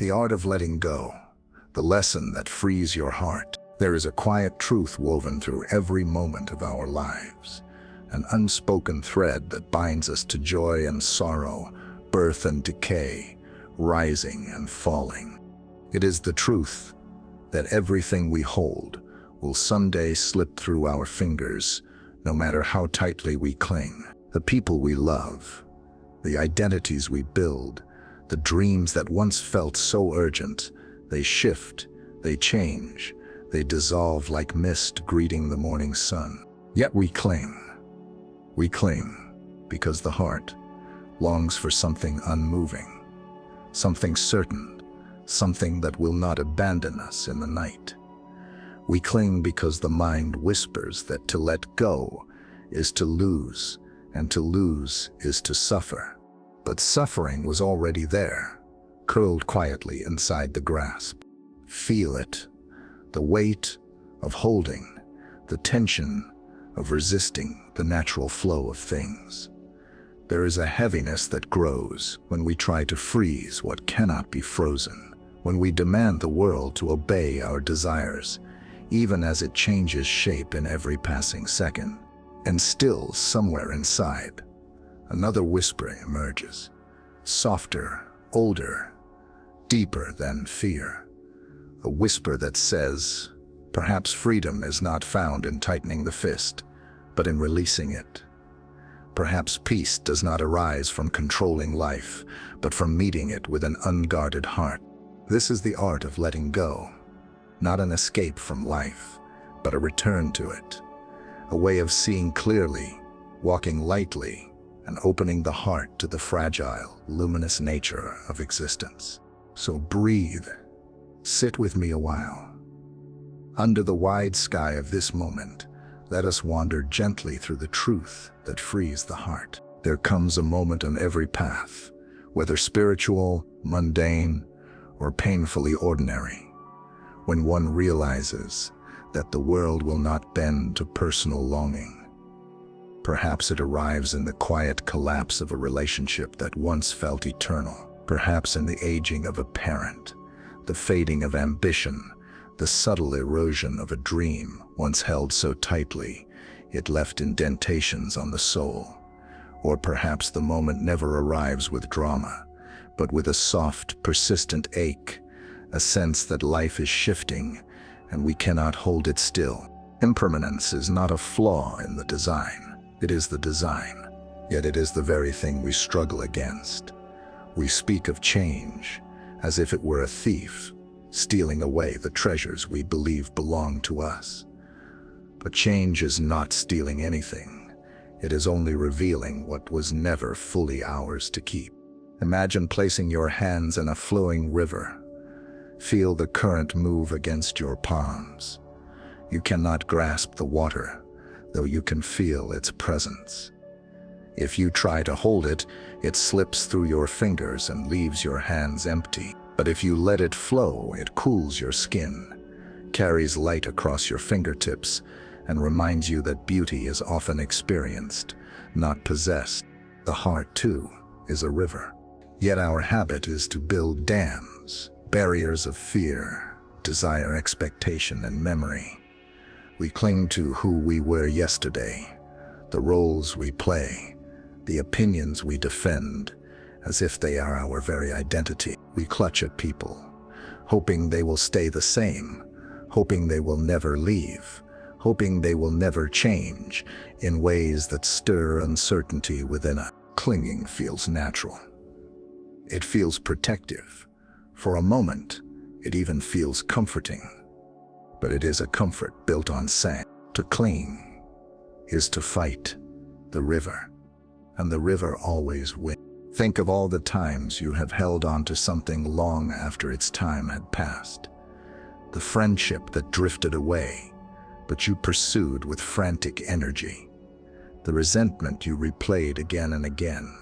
The art of letting go, the lesson that frees your heart. There is a quiet truth woven through every moment of our lives, an unspoken thread that binds us to joy and sorrow, birth and decay, rising and falling. It is the truth that everything we hold will someday slip through our fingers, no matter how tightly we cling. The people we love, the identities we build, the dreams that once felt so urgent, they shift, they change, they dissolve like mist greeting the morning sun. Yet we cling. We cling because the heart longs for something unmoving, something certain, something that will not abandon us in the night. We cling because the mind whispers that to let go is to lose, and to lose is to suffer. But suffering was already there, curled quietly inside the grasp. Feel it, the weight of holding, the tension of resisting the natural flow of things. There is a heaviness that grows when we try to freeze what cannot be frozen, when we demand the world to obey our desires, even as it changes shape in every passing second. And still, somewhere inside, another whisper emerges, softer, older, deeper than fear. A whisper that says, perhaps freedom is not found in tightening the fist, but in releasing it. Perhaps peace does not arise from controlling life, but from meeting it with an unguarded heart. This is the art of letting go, not an escape from life, but a return to it. A way of seeing clearly, walking lightly, and opening the heart to the fragile, luminous nature of existence. So breathe. Sit with me a while. Under the wide sky of this moment, let us wander gently through the truth that frees the heart. There comes a moment on every path, whether spiritual, mundane, or painfully ordinary, when one realizes that the world will not bend to personal longing. Perhaps it arrives in the quiet collapse of a relationship that once felt eternal. Perhaps in the aging of a parent, the fading of ambition, the subtle erosion of a dream once held so tightly it left indentations on the soul. Or perhaps the moment never arrives with drama, but with a soft, persistent ache, a sense that life is shifting and we cannot hold it still. Impermanence is not a flaw in the design. It is the design, yet it is the very thing we struggle against. We speak of change as if it were a thief, stealing away the treasures we believe belong to us. But change is not stealing anything. It is only revealing what was never fully ours to keep. Imagine placing your hands in a flowing river. Feel the current move against your palms. You cannot grasp the water, though you can feel its presence. If you try to hold it, it slips through your fingers and leaves your hands empty. But if you let it flow, it cools your skin, carries light across your fingertips, and reminds you that beauty is often experienced, not possessed. The heart, too, is a river. Yet our habit is to build dams, barriers of fear, desire, expectation, and memory. We cling to who we were yesterday, the roles we play, the opinions we defend, as if they are our very identity. We clutch at people, hoping they will stay the same, hoping they will never leave, hoping they will never change in ways that stir uncertainty within us. Clinging feels natural. It feels protective. For a moment, it even feels comforting. But it is a comfort built on sand. To cling is to fight the river, and the river always wins. Think of all the times you have held on to something long after its time had passed. The friendship that drifted away, but you pursued with frantic energy. The resentment you replayed again and again,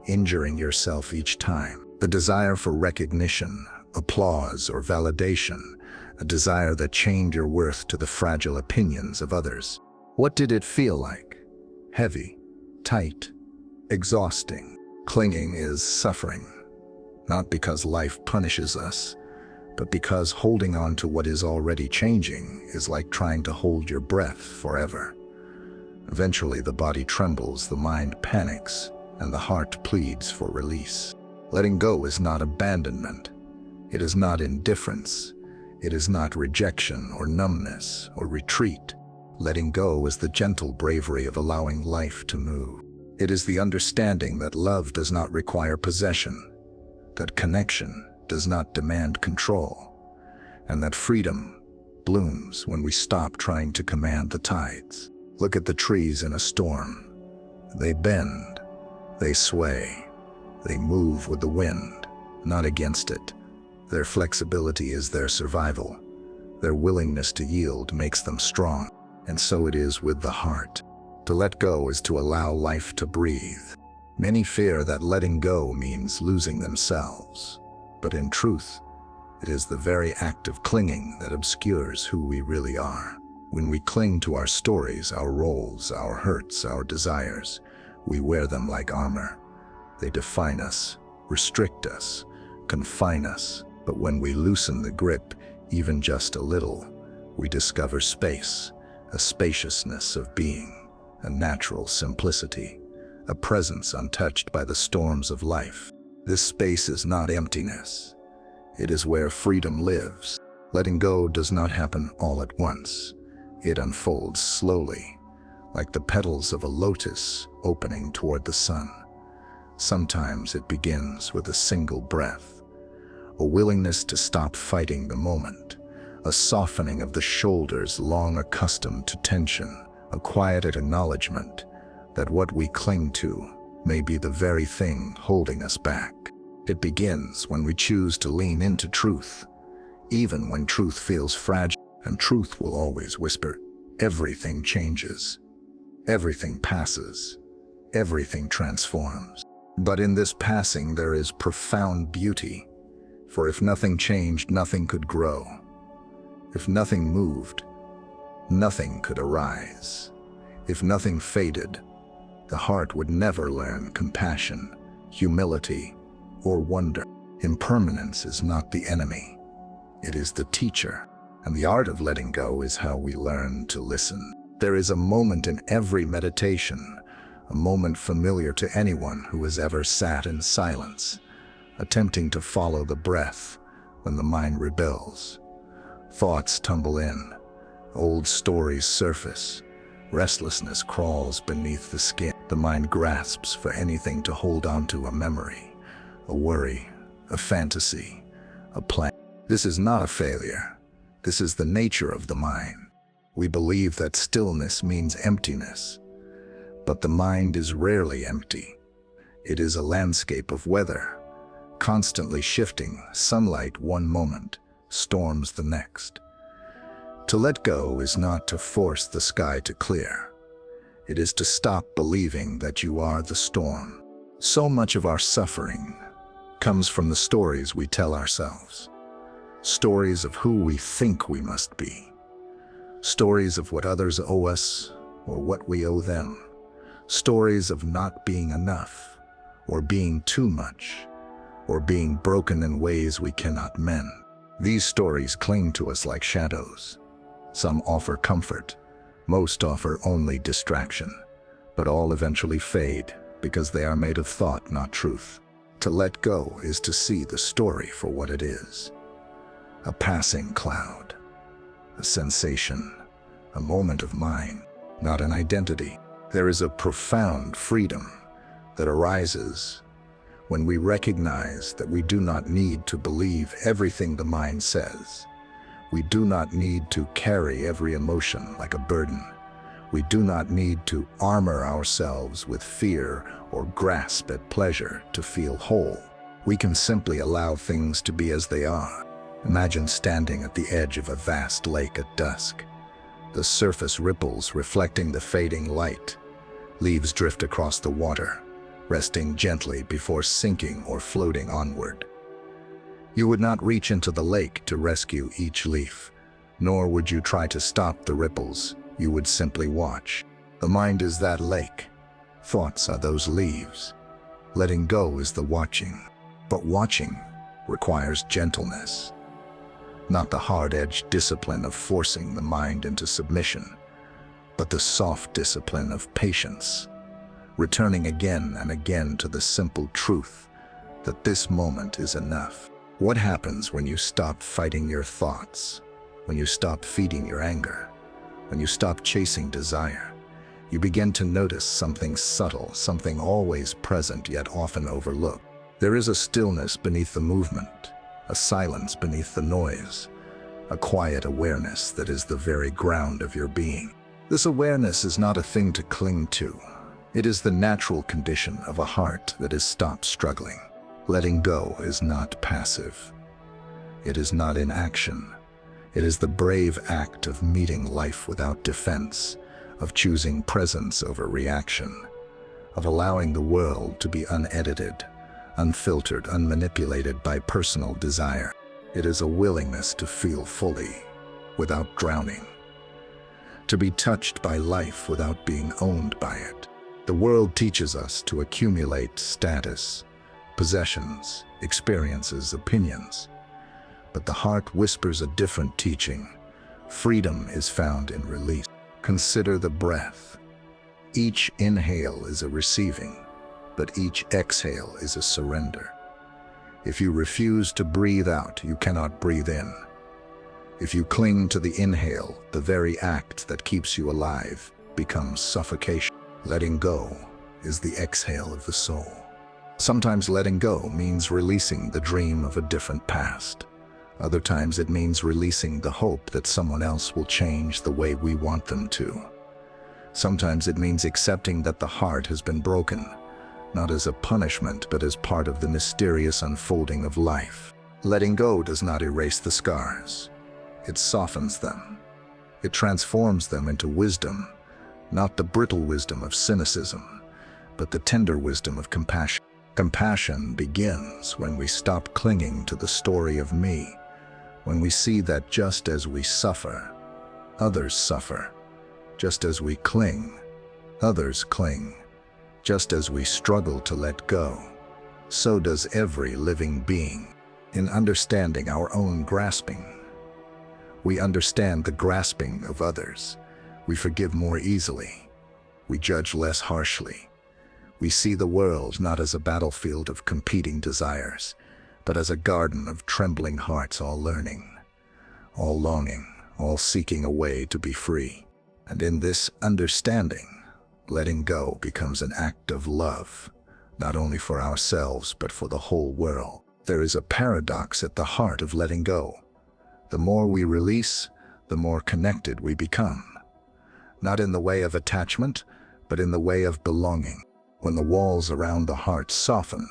injuring yourself each time. The desire for recognition, applause, or validation, a desire that chained your worth to the fragile opinions of others. What did it feel like? Heavy, tight, exhausting. Clinging is suffering, not because life punishes us, but because holding on to what is already changing is like trying to hold your breath forever. Eventually, the body trembles, the mind panics, and the heart pleads for release. Letting go is not abandonment. It is not indifference. It is not rejection or numbness or retreat. Letting go is the gentle bravery of allowing life to move. It is the understanding that love does not require possession, that connection does not demand control, and that freedom blooms when we stop trying to command the tides. Look at the trees in a storm. They bend, they sway, they move with the wind, not against it. Their flexibility is their survival. Their willingness to yield makes them strong. And so it is with the heart. To let go is to allow life to breathe. Many fear that letting go means losing themselves. But in truth, it is the very act of clinging that obscures who we really are. When we cling to our stories, our roles, our hurts, our desires, we wear them like armor. They define us, restrict us, confine us. But when we loosen the grip, even just a little, we discover space, a spaciousness of being, a natural simplicity, a presence untouched by the storms of life. This space is not emptiness. It is where freedom lives. Letting go does not happen all at once. It unfolds slowly, like the petals of a lotus opening toward the sun. Sometimes it begins with a single breath, a willingness to stop fighting the moment, a softening of the shoulders long accustomed to tension, a quieted acknowledgement that what we cling to may be the very thing holding us back. It begins when we choose to lean into truth, even when truth feels fragile, and truth will always whisper, everything changes, everything passes, everything transforms. But in this passing there is profound beauty, for if nothing changed, nothing could grow. If nothing moved, nothing could arise. If nothing faded, the heart would never learn compassion, humility, or wonder. Impermanence is not the enemy. It is the teacher. And the art of letting go is how we learn to listen. There is a moment in every meditation, a moment familiar to anyone who has ever sat in silence, attempting to follow the breath when the mind rebels. Thoughts tumble in, old stories surface, restlessness crawls beneath the skin. The mind grasps for anything to hold on to, a memory, a worry, a fantasy, a plan. This is not a failure. This is the nature of the mind. We believe that stillness means emptiness, but the mind is rarely empty. It is a landscape of weather, constantly shifting, sunlight one moment, storms the next. To let go is not to force the sky to clear. It is to stop believing that you are the storm. So much of our suffering comes from the stories we tell ourselves. Stories of who we think we must be. Stories of what others owe us or what we owe them. Stories of not being enough, or being too much, or being broken in ways we cannot mend. These stories cling to us like shadows. Some offer comfort, most offer only distraction, but all eventually fade because they are made of thought, not truth. To let go is to see the story for what it is. A passing cloud, a sensation, a moment of mind, not an identity. There is a profound freedom that arises when we recognize that we do not need to believe everything the mind says. We do not need to carry every emotion like a burden. We do not need to armor ourselves with fear or grasp at pleasure to feel whole. We can simply allow things to be as they are. Imagine standing at the edge of a vast lake at dusk. The surface ripples reflecting the fading light. Leaves drift across the water, resting gently before sinking or floating onward. You would not reach into the lake to rescue each leaf, nor would you try to stop the ripples. You would simply watch. The mind is that lake. Thoughts are those leaves. Letting go is the watching. But watching requires gentleness, not the hard-edged discipline of forcing the mind into submission, but the soft discipline of patience, returning again and again to the simple truth that this moment is enough. What happens when you stop fighting your thoughts, when you stop feeding your anger, when you stop chasing desire? You begin to notice something subtle, something always present yet often overlooked. There is a stillness beneath the movement, a silence beneath the noise, a quiet awareness that is the very ground of your being. This awareness is not a thing to cling to. It is the natural condition of a heart that has stopped struggling. Letting go is not passive. It is not inaction. It is the brave act of meeting life without defense, of choosing presence over reaction, of allowing the world to be unedited, unfiltered, unmanipulated by personal desire. It is a willingness to feel fully, without drowning, to be touched by life without being owned by it. The world teaches us to accumulate status, possessions, experiences, opinions. But the heart whispers a different teaching. Freedom is found in release. Consider the breath. Each inhale is a receiving, but each exhale is a surrender. If you refuse to breathe out, you cannot breathe in. If you cling to the inhale, the very act that keeps you alive becomes suffocation. Letting go is the exhale of the soul. Sometimes letting go means releasing the dream of a different past. Other times it means releasing the hope that someone else will change the way we want them to. Sometimes it means accepting that the heart has been broken, not as a punishment, but as part of the mysterious unfolding of life. Letting go does not erase the scars. It softens them. It transforms them into wisdom, not the brittle wisdom of cynicism, but the tender wisdom of compassion. Compassion begins when we stop clinging to the story of me, when we see that just as we suffer, others suffer. Just as we cling, others cling. Just as we struggle to let go, so does every living being. In understanding our own grasping, we understand the grasping of others. We forgive more easily. We judge less harshly. We see the world not as a battlefield of competing desires, but as a garden of trembling hearts, all learning, all longing, all seeking a way to be free. And in this understanding, letting go becomes an act of love, not only for ourselves, but for the whole world. There is a paradox at the heart of letting go. The more we release, the more connected we become. Not in the way of attachment, but in the way of belonging. When the walls around the heart soften,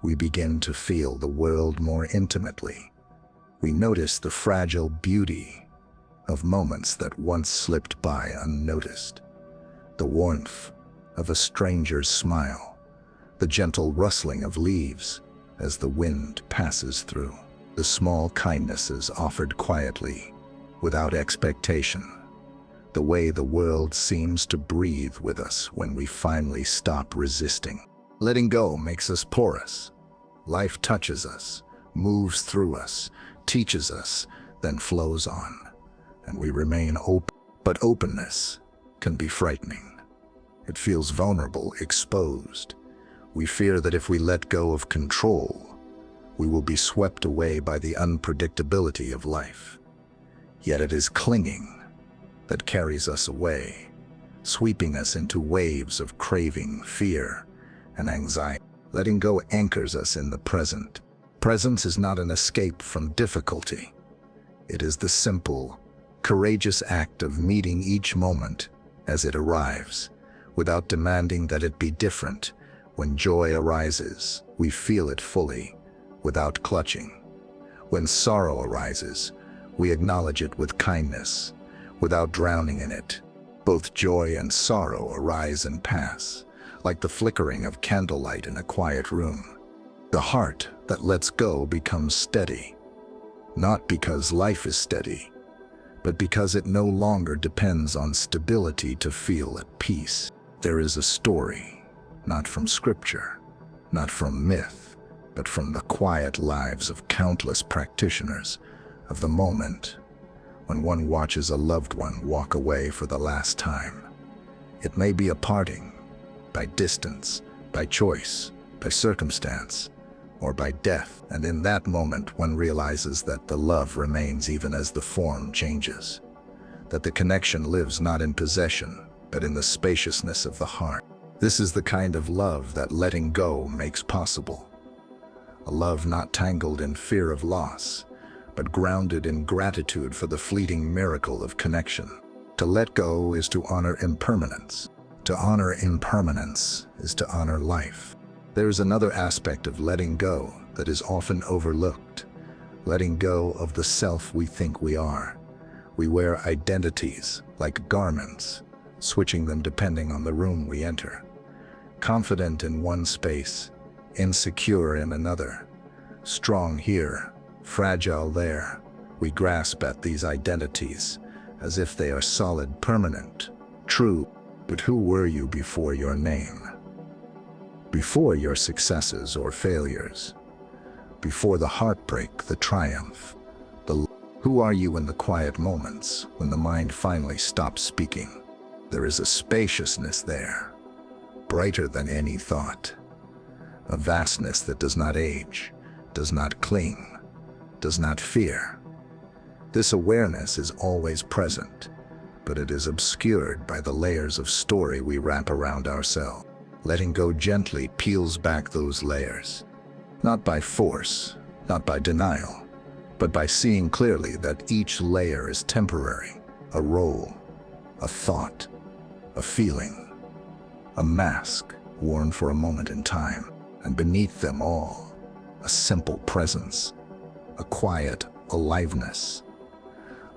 we begin to feel the world more intimately. We notice the fragile beauty of moments that once slipped by unnoticed. The warmth of a stranger's smile, the gentle rustling of leaves as the wind passes through, the small kindnesses offered quietly, without expectation, the way the world seems to breathe with us when we finally stop resisting. Letting go makes us porous. Life touches us, moves through us, teaches us, then flows on, and we remain open. But openness can be frightening. It feels vulnerable, exposed. We fear that if we let go of control, we will be swept away by the unpredictability of life. Yet it is clinging that carries us away, sweeping us into waves of craving, fear, and anxiety. Letting go anchors us in the present. Presence is not an escape from difficulty. It is the simple, courageous act of meeting each moment as it arrives, without demanding that it be different. When joy arises, we feel it fully, without clutching. When sorrow arises, we acknowledge it with kindness, without drowning in it. Both joy and sorrow arise and pass, like the flickering of candlelight in a quiet room. The heart that lets go becomes steady, not because life is steady, but because it no longer depends on stability to feel at peace. There is a story, not from scripture, not from myth, but from the quiet lives of countless practitioners of the moment when one watches a loved one walk away for the last time. It may be a parting, by distance, by choice, by circumstance, or by death, and in that moment one realizes that the love remains even as the form changes, that the connection lives not in possession, but in the spaciousness of the heart. This is the kind of love that letting go makes possible. A love not tangled in fear of loss, but grounded in gratitude for the fleeting miracle of connection. To let go is to honor impermanence. To honor impermanence is to honor life. There is another aspect of letting go that is often overlooked. Letting go of the self we think we are. We wear identities like garments, switching them depending on the room we enter. Confident in one space, insecure in another. Strong here, fragile there. We grasp at these identities as if they are solid, permanent, true. But who were you before your name? Before your successes or failures? Before the heartbreak, the triumph, who are you in the quiet moments when the mind finally stops speaking? There is a spaciousness there, brighter than any thought. A vastness that does not age, does not cling, does not fear. This awareness is always present, but it is obscured by the layers of story we wrap around ourselves. Letting go gently peels back those layers, not by force, not by denial, but by seeing clearly that each layer is temporary, a role, a thought, a feeling, a mask worn for a moment in time, and beneath them all, a simple presence, a quiet aliveness,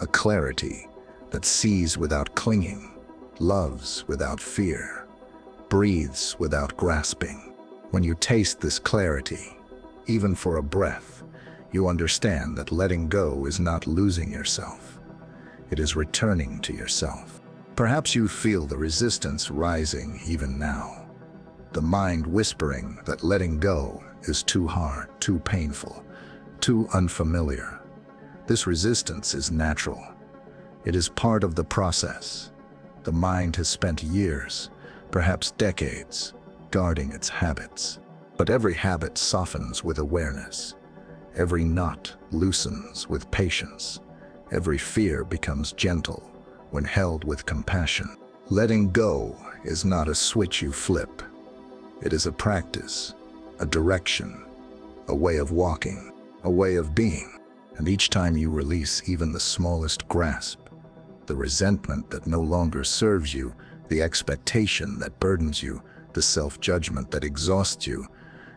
a clarity that sees without clinging, loves without fear, breathes without grasping. When you taste this clarity, even for a breath, you understand that letting go is not losing yourself. It is returning to yourself. Perhaps you feel the resistance rising even now. The mind whispering that letting go is too hard, too painful, too unfamiliar. This resistance is natural. It is part of the process. The mind has spent years, perhaps decades, guarding its habits. But every habit softens with awareness. Every knot loosens with patience. Every fear becomes gentle when held with compassion. Letting go is not a switch you flip. It is a practice, a direction, a way of walking, a way of being. And each time you release even the smallest grasp, the resentment that no longer serves you, the expectation that burdens you, the self-judgment that exhausts you,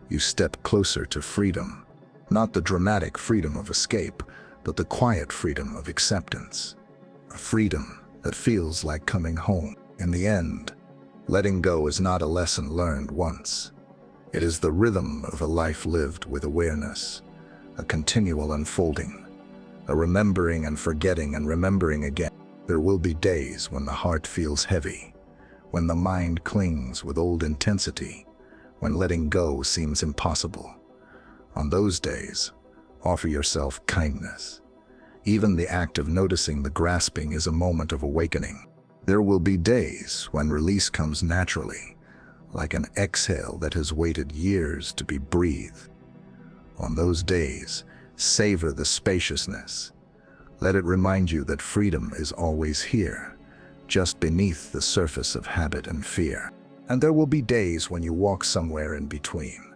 you step closer to freedom. Not the dramatic freedom of escape, but the quiet freedom of acceptance. A freedom that feels like coming home. In the end, letting go is not a lesson learned once. It is the rhythm of a life lived with awareness, a continual unfolding, a remembering and forgetting and remembering again. There will be days when the heart feels heavy, when the mind clings with old intensity, when letting go seems impossible. On those days, offer yourself kindness. Even the act of noticing the grasping is a moment of awakening. There will be days when release comes naturally, like an exhale that has waited years to be breathed. On those days, savor the spaciousness. Let it remind you that freedom is always here, just beneath the surface of habit and fear. And there will be days when you walk somewhere in between,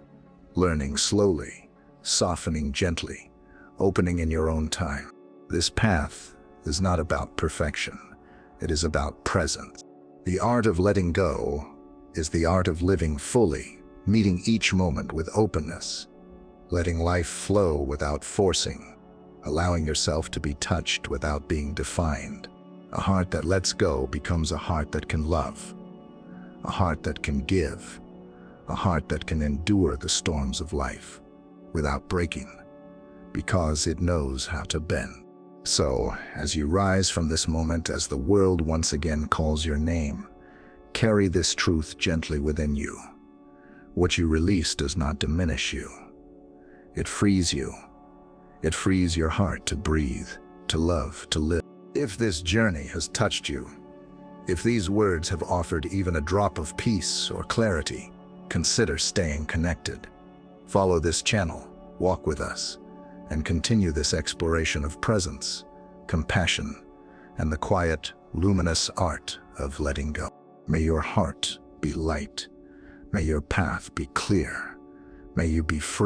learning slowly, softening gently, opening in your own time. This path is not about perfection. It is about presence. The art of letting go is the art of living fully, meeting each moment with openness, letting life flow without forcing, allowing yourself to be touched without being defined. A heart that lets go becomes a heart that can love, a heart that can give, a heart that can endure the storms of life without breaking, because it knows how to bend. So, as you rise from this moment, as the world once again calls your name, carry this truth gently within you. What you release does not diminish you. It frees you. It frees your heart to breathe, to love, to live. If this journey has touched you, if these words have offered even a drop of peace or clarity, consider staying connected. Follow this channel, walk with us, and continue this exploration of presence, compassion, and the quiet, luminous art of letting go. May your heart be light. May your path be clear. May you be free.